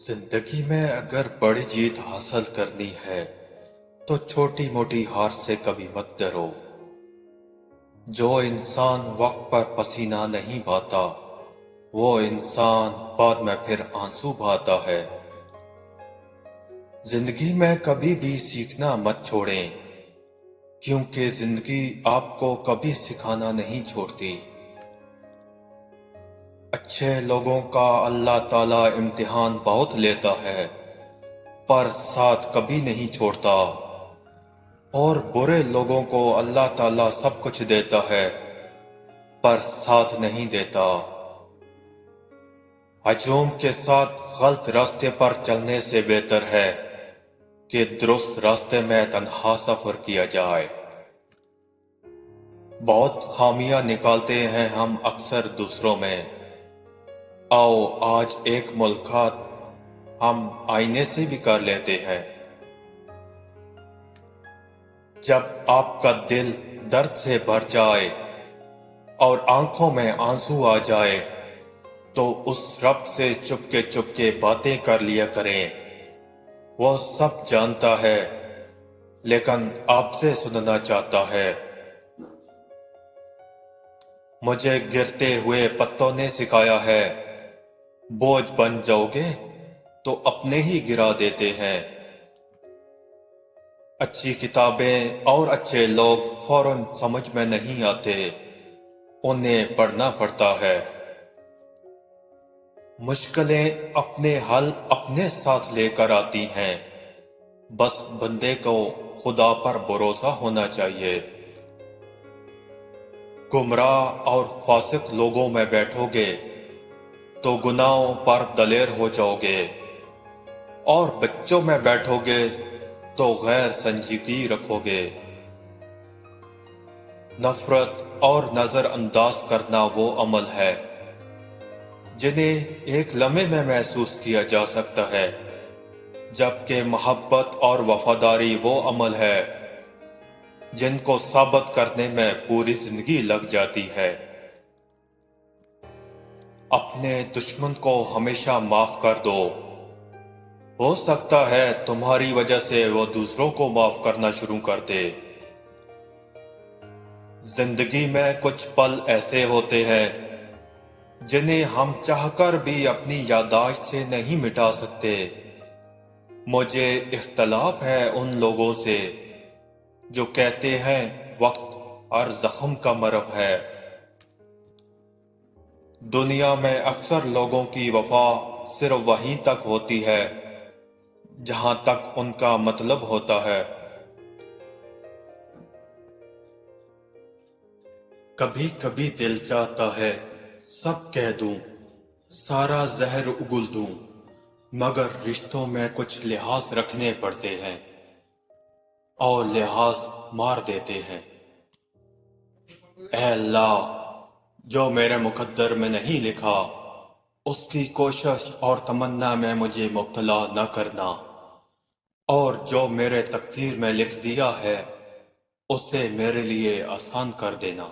زندگی میں اگر بڑی جیت حاصل کرنی ہے تو چھوٹی موٹی ہار سے کبھی مت ڈرو۔ جو انسان وقت پر پسینہ نہیں بہاتا وہ انسان بعد میں پھر آنسو بہاتا ہے۔ زندگی میں کبھی بھی سیکھنا مت چھوڑیں، کیونکہ زندگی آپ کو کبھی سکھانا نہیں چھوڑتی۔ اچھے لوگوں کا اللہ تعالیٰ امتحان بہت لیتا ہے پر ساتھ کبھی نہیں چھوڑتا، اور برے لوگوں کو اللہ تعالیٰ سب کچھ دیتا ہے پر ساتھ نہیں دیتا۔ ہجوم کے ساتھ غلط راستے پر چلنے سے بہتر ہے کہ درست راستے میں تنہا سفر کیا جائے۔ بہت خامیاں نکالتے ہیں ہم اکثر دوسروں میں، آؤ آج ایک ملاقات ہم آئینے سے بھی کر لیتے ہیں۔ جب آپ کا دل درد سے بھر جائے اور آنکھوں میں آنسو آ جائے تو اس رب سے چپ کے باتیں کر لیا کریں۔ وہ سب جانتا ہے لیکن آپ سے سننا چاہتا ہے۔ مجھے گرتے ہوئے پتوں نے سکھایا ہے، بوجھ بن جاؤ گے تو اپنے ہی گرا دیتے ہیں۔ اچھی کتابیں اور اچھے لوگ فوراً سمجھ میں نہیں آتے، انہیں پڑھنا پڑتا ہے۔ مشکلیں اپنے حل اپنے ساتھ لے کر آتی ہیں، بس بندے کو خدا پر بھروسہ ہونا چاہیے۔ گمراہ اور فاسق لوگوں میں بیٹھو گے تو گناہوں پر دلیر ہو جاؤ گے، اور بچوں میں بیٹھو گے تو غیر سنجیدگی رکھو گے۔ نفرت اور نظر انداز کرنا وہ عمل ہے جنہیں ایک لمحے میں محسوس کیا جا سکتا ہے، جبکہ محبت اور وفاداری وہ عمل ہے جن کو ثابت کرنے میں پوری زندگی لگ جاتی ہے۔ اپنے دشمن کو ہمیشہ معاف کر دو، ہو سکتا ہے تمہاری وجہ سے وہ دوسروں کو معاف کرنا شروع کر دے۔ زندگی میں کچھ پل ایسے ہوتے ہیں جنہیں ہم چاہ کر بھی اپنی یادداشت سے نہیں مٹا سکتے۔ مجھے اختلاف ہے ان لوگوں سے جو کہتے ہیں وقت ہر زخم کا مرہم ہے۔ دنیا میں اکثر لوگوں کی وفا صرف وہیں تک ہوتی ہے جہاں تک ان کا مطلب ہوتا ہے۔ کبھی کبھی دل چاہتا ہے سب کہہ دوں، سارا زہر اگل دوں، مگر رشتوں میں کچھ لحاظ رکھنے پڑتے ہیں اور لحاظ مار دیتے ہیں۔ اے اللہ، جو میرے مقدر میں نہیں لکھا اس کی کوشش اور تمنا میں مجھے مبتلا نہ کرنا، اور جو میرے تقدیر میں لکھ دیا ہے اسے میرے لیے آسان کر دینا۔